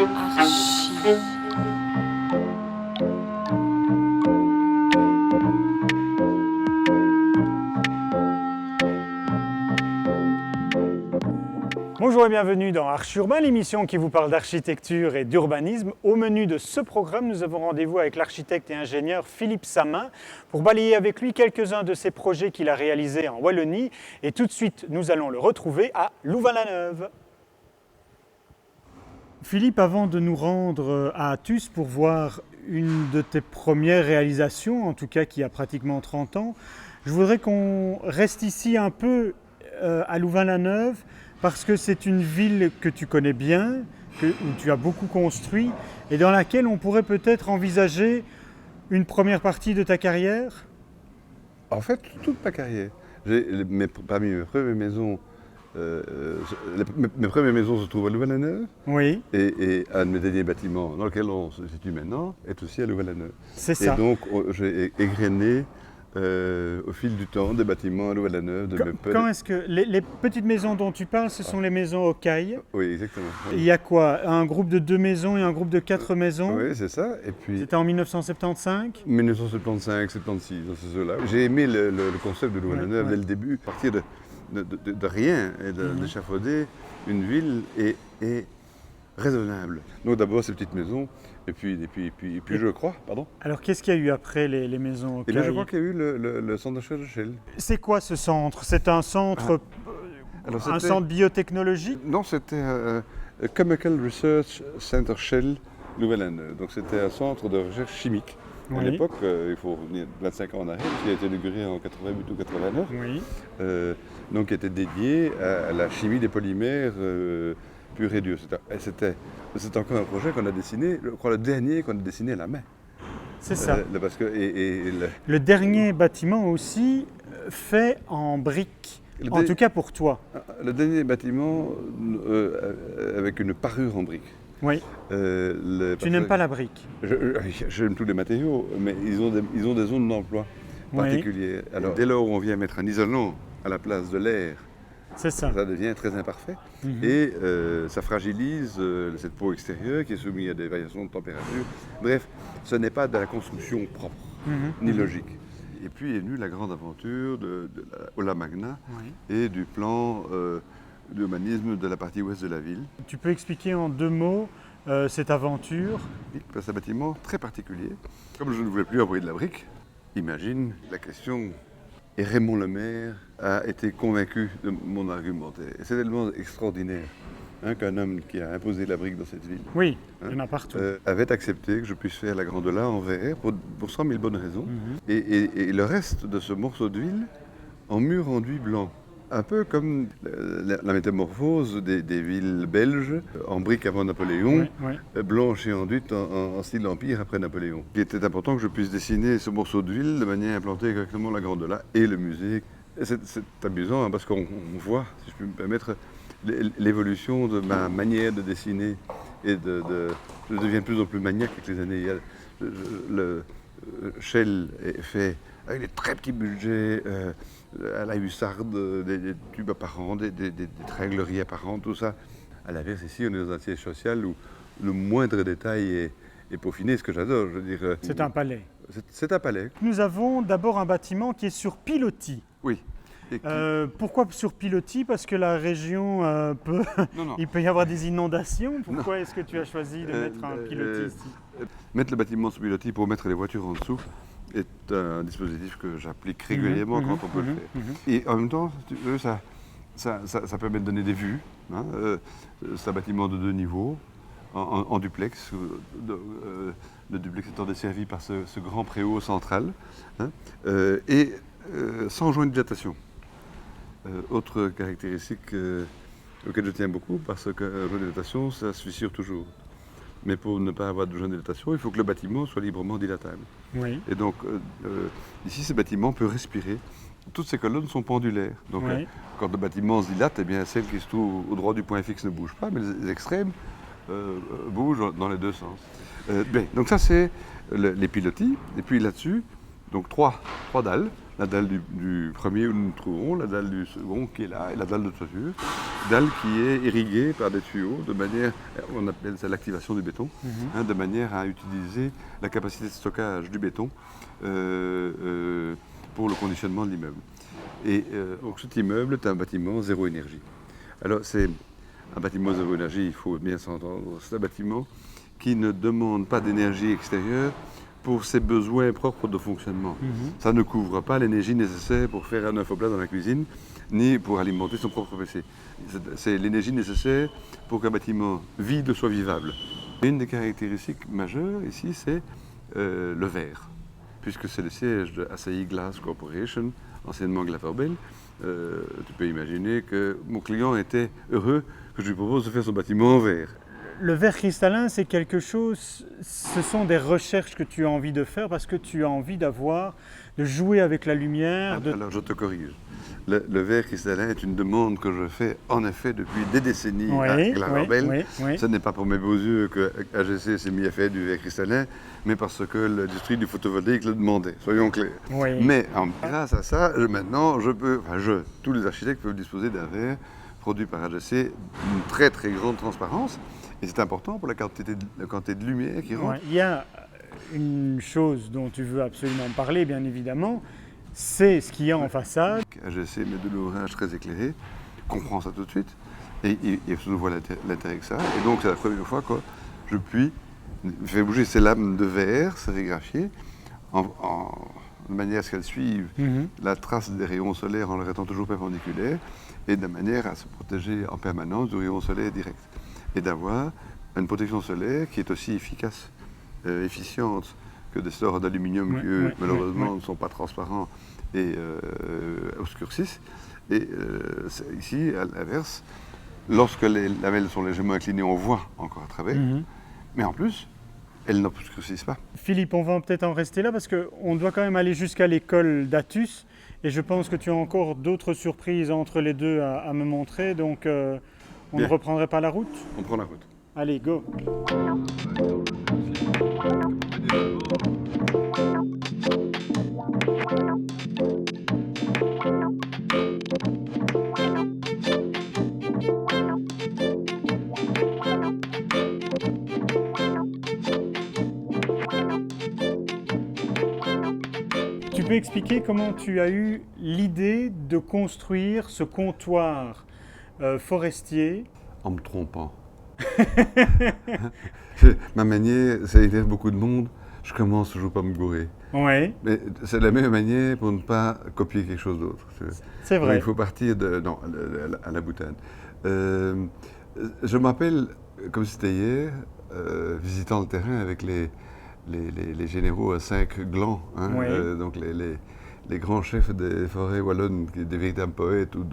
Archi. Bonjour et bienvenue dans Archi Urbain, l'émission qui vous parle d'architecture et d'urbanisme. Au menu de ce programme, nous avons rendez-vous avec l'architecte et ingénieur Philippe Samin pour balayer avec lui quelques-uns de ses projets qu'il a réalisés en Wallonie. Et tout de suite, nous allons le retrouver à Louvain-la-Neuve. Philippe, avant de nous rendre à Athus pour voir une de tes premières réalisations, en tout cas qui a pratiquement 30 ans, je voudrais qu'on reste ici un peu à Louvain-la-Neuve, parce que c'est une ville que tu connais bien, où tu as beaucoup construit, et dans laquelle on pourrait peut-être envisager une première partie de ta carrière. En fait, toute ma carrière. Parmi mes premières maisons, mes premières maisons se trouvent à Louvain-la-Neuve. Oui. Et un de mes derniers bâtiments dans lequel on se situe maintenant est aussi à Louvain-la-Neuve. C'est ça. Et donc, j'ai égrené au fil du temps des bâtiments à Louvain-la-Neuve. Quand est-ce que les petites maisons dont tu parles, ce sont les maisons aux cailles? Oui, exactement. Oui. Il y a quoi? Un groupe de 2 maisons et un groupe de 4 maisons? Oui, c'est ça. Et puis, C'était en 1975? 1975, 76, dans ces eaux-là. J'ai aimé le concept de Louvain-la-Neuve dès le début, à partir de rien et d'échafauder une ville et raisonnable. Donc d'abord ces petites maisons, et puis je crois, pardon. Alors qu'est-ce qu'il y a eu après les maisons aux Et cailles? là je crois qu'il y a eu le centre d'achat de Shell. C'est quoi ce centre? C'est un centre, un centre biotechnologique? Non, c'était Chemical Research Center Shell Louvain-la-Neuve. Donc c'était un centre de recherche chimique. À Oui. l'époque, il faut revenir 25 ans en arrière, qui a été inauguré en 88 ou 89. Oui. Donc qui était dédié à la chimie des polymères purs et durs. C'était encore un projet qu'on a dessiné, je crois le dernier qu'on a dessiné à la main. C'est ça. Parce que, Le dernier bâtiment aussi fait en briques, en tout cas pour toi. le dernier bâtiment avec une parure en briques. Oui. Tu n'aimes pas la brique? J'aime tous les matériaux, mais ils ont des zones d'emploi particulières. Alors dès lors où on vient mettre un isolant à la place de l'air, C'est ça. ça devient très imparfait et ça fragilise cette peau extérieure qui est soumise à des variations de température. Bref, ce n'est pas de la construction propre, ni logique. Et puis est venue la grande aventure de la Aula Magna et du plan d'urbanisme de la partie ouest de la ville. Tu peux expliquer en 2 mots cette aventure? C'est un bâtiment très particulier. Comme je ne voulais plus envoyer de la brique, imagine la question. Et Raymond Lemaire a été convaincu de mon argumentaire. Et c'est tellement extraordinaire qu'un homme qui a imposé la brique dans cette ville Oui, il y en a partout. avait accepté que je puisse faire la Grande Ola en verre pour 100 000 bonnes raisons. Et le reste de ce morceau de ville en mur enduit blanc. Un peu comme la métamorphose des villes belges en briques avant Napoléon, blanches et enduites en style empire après Napoléon. Il était important que je puisse dessiner ce morceau de ville de manière à implanter correctement la Grande Ola et le musée. Et c'est amusant parce qu'on voit, si je puis me permettre, l'évolution de ma manière de dessiner et je deviens de plus en plus maniaque avec les années. Le Shell est fait avec des très petits budgets, à la hussarde, des tubes apparents, des tringleries apparentes, tout ça. À l'inverse, ici, on est dans un siège social où le moindre détail est peaufiné, ce que j'adore. Je veux dire, C'est un palais. C'est un palais. Nous avons d'abord un bâtiment qui est sur pilotis. Oui. Pourquoi sur pilotis? Parce que la région il peut y avoir des inondations. Pourquoi est-ce que tu as choisi de mettre un pilotis ici? Mettre le bâtiment sur pilotis pour mettre les voitures en dessous est un dispositif que j'applique régulièrement quand on peut le faire. Et en même temps, si tu veux, ça permet de donner des vues. C'est un bâtiment de 2 niveaux, en duplex, le duplex étant desservi par ce grand préau central, et sans joint de dilatation. Autre caractéristique auquel je tiens beaucoup, parce qu'un joint de dilatation, ça se fissure toujours. Mais pour ne pas avoir de joint de dilatation, il faut que le bâtiment soit librement dilatable. Oui. Et donc, ici, ce bâtiment peut respirer. Toutes ces colonnes sont pendulaires. Donc, quand le bâtiment se dilate, eh bien, celles qui se trouvent au droit du point fixe ne bougent pas, mais les extrêmes bougent dans les 2 sens. Donc ça, c'est les pilotis. Et puis là-dessus, donc 3 dalles, la dalle du premier où nous nous trouvons, la dalle du second qui est là, et la dalle de toiture. Dalle qui est irriguée par des tuyaux de manière, on appelle ça l'activation du béton, de manière à utiliser la capacité de stockage du béton pour le conditionnement de l'immeuble. Et donc cet immeuble est un bâtiment zéro énergie. Alors c'est un bâtiment zéro énergie, il faut bien s'entendre. C'est un bâtiment qui ne demande pas d'énergie extérieure pour ses besoins propres de fonctionnement. Ça ne couvre pas l'énergie nécessaire pour faire un œuf au plat dans la cuisine, ni pour alimenter son propre PC. C'est l'énergie nécessaire pour qu'un bâtiment vide soit vivable. Une des caractéristiques majeures ici, c'est le verre, puisque c'est le siège de ACI Glass Corporation, anciennement Glaverbell. Tu peux imaginer que mon client était heureux que je lui propose de faire son bâtiment en verre. Le verre cristallin, c'est quelque chose, ce sont des recherches que tu as envie de faire parce que tu as envie de jouer avec la lumière. Alors je te corrige. Le verre cristallin est une demande que je fais en effet depuis des décennies à Glaverbell. Ce n'est pas pour mes beaux yeux que AGC s'est mis à faire du verre cristallin, mais parce que l'industrie du photovoltaïque le demandait, soyons clairs. Mais grâce à ça, maintenant, tous les architectes peuvent disposer d'un verre produit par AGC d'une très très grande transparence. Et c'est important pour la quantité de lumière qui rentre. Il y a une chose dont tu veux absolument parler, bien évidemment, c'est ce qu'il y a en façade. AGC met de l'ouvrage très éclairé, comprend ça tout de suite, et il se voit l'intérêt que ça. Et donc c'est la première fois que je puis faire bouger ces lames de verre sérigraphiées de manière à ce qu'elles suivent la trace des rayons solaires en leur étant toujours perpendiculaires, et de manière à se protéger en permanence du rayon solaire direct. Et d'avoir une protection solaire qui est aussi efficace, efficiente que des stores d'aluminium qui, malheureusement, ne sont pas transparents et obscurcissent. Et ici, à l'inverse, lorsque les lamelles sont légèrement inclinées, on voit encore à travers. Mais en plus, elles n'obscurcissent pas. Philippe, on va peut-être en rester là parce qu'on doit quand même aller jusqu'à l'école d'Athus. Et je pense que tu as encore d'autres surprises entre les deux à me montrer. Donc, on ne reprendrait pas la route? On prend la route. Allez, go! Tu peux expliquer comment tu as eu l'idée de construire ce comptoir forestier? En me trompant. Ma manière, c'est énerve beaucoup de monde, je commence toujours par me gourer. Oui. Mais c'est la meilleure manière pour ne pas copier quelque chose d'autre. C'est vrai. Il faut partir à la boutade. Je m'appelle, comme c'était hier, visitant le terrain avec les généraux à 5 glands, donc les grands chefs des forêts wallonnes, des véritables poètes, ou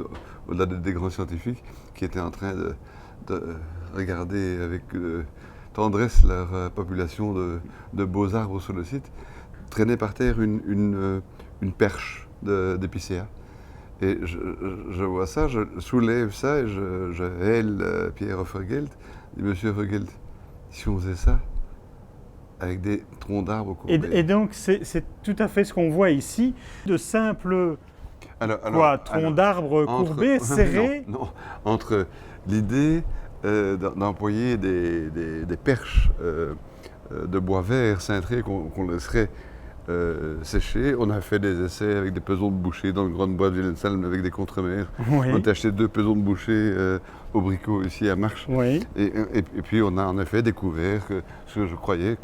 au-delà des grands scientifiques, qui étaient en train de regarder avec tendresse leur population de beaux arbres sur le site, traînait par terre une perche d'épicéa. Et je vois ça, je soulève ça et je hèle Pierre Offergeld. Je dis, Monsieur Offergeld, si on faisait ça avec des troncs d'arbres courbés. Et donc, c'est tout à fait ce qu'on voit ici, de simples troncs d'arbres courbés, serrés. Non, entre l'idée d'employer des perches de bois vert cintré qu'on laisserait sécher. On a fait des essais avec des pesons de boucher dans le grand bois de Wilhelmshalm avec des contremaires. On a acheté 2 pesons de boucher au Bricot ici à Marche. Et puis on a en effet découvert ce que je croyais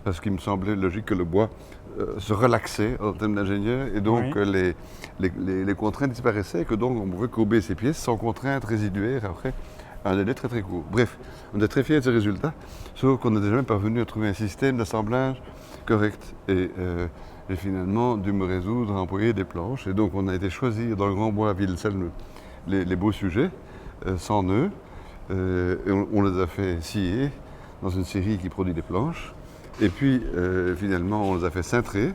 parce qu'il me semblait logique que le bois se relaxait en termes d'ingénieur et donc les contraintes disparaissaient et que donc on pouvait courber ces pièces sans contraintes résiduaires après un délai très très court. Bref, on est très fiers de ces résultats, sauf qu'on n'est jamais parvenu à trouver un système d'assemblage correct. Et j'ai finalement dû me résoudre à employer des planches. Et donc on a été choisir dans le grand bois à Wilhelmshalm les beaux sujets, sans nœuds. Et on les a fait scier dans une scierie qui produit des planches. Et puis finalement on les a fait cintrer.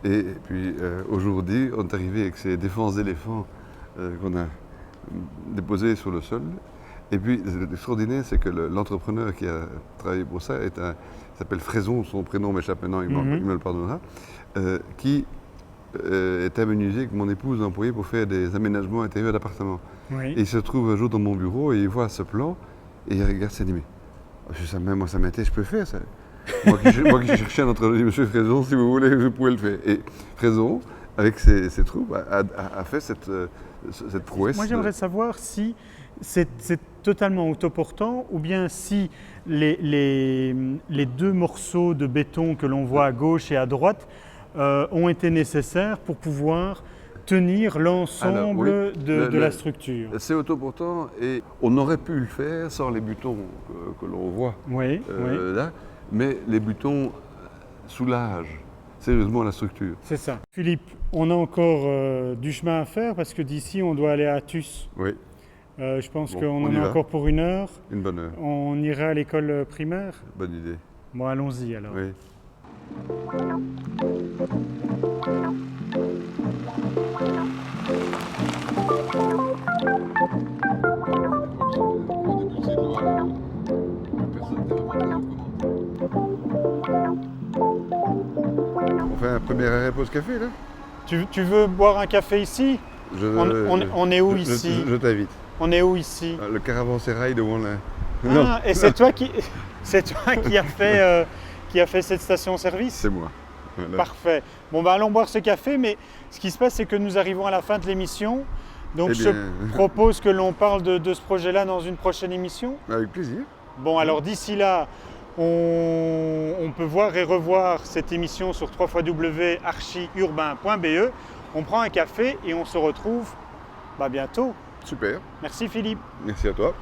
Et puis aujourd'hui on est arrivé avec ces défenses d'éléphants qu'on a déposées sur le sol. Et puis, l'extraordinaire, c'est que l'entrepreneur qui a travaillé pour ça s'appelle Fraison, son prénom m'échappe maintenant, il me le pardonnera, qui est aménagé avec mon épouse employée pour faire des aménagements intérieurs d'appartements. Oui. Et il se trouve un jour dans mon bureau et il voit ce plan et il regarde ça et il dit mais moi ça m'intéresse, je peux faire ça. Moi qui cherchais un entrepreneur, je dis monsieur Fraison, si vous voulez, je pouvais le faire. Et Fraison, avec ses troupes, a fait cette prouesse. Moi j'aimerais savoir si c'est totalement autoportant ou bien si les deux morceaux de béton que l'on voit à gauche et à droite ont été nécessaires pour pouvoir tenir l'ensemble de la structure. C'est autoportant et on aurait pu le faire sans les butons que l'on voit Oui. là, mais les butons soulagent sérieusement la structure. C'est ça. Philippe, on a encore du chemin à faire parce que d'ici on doit aller à Tus. Oui. Je pense Bon, qu'on on en y a va. encore pour 1 heure. Une bonne heure. On ira à l'école primaire. Bonne idée. Bon, allons-y alors. Oui. On fait un premier arrêt pause café là? Tu veux boire un café ici? On est où ici? Je t'invite. On est où ici? Le caravansérail de Wanlin. Ah, et c'est toi qui a fait cette station-service? C'est moi. Voilà. Parfait. Bon, bah, allons boire ce café, mais ce qui se passe, c'est que nous arrivons à la fin de l'émission. Donc, Eh je bien. propose que l'on parle de ce projet-là dans une prochaine émission. Avec plaisir. Bon, alors d'ici là, on peut voir et revoir cette émission sur www.archiurbain.be. On prend un café et on se retrouve bientôt. Super. Merci Philippe. Merci à toi.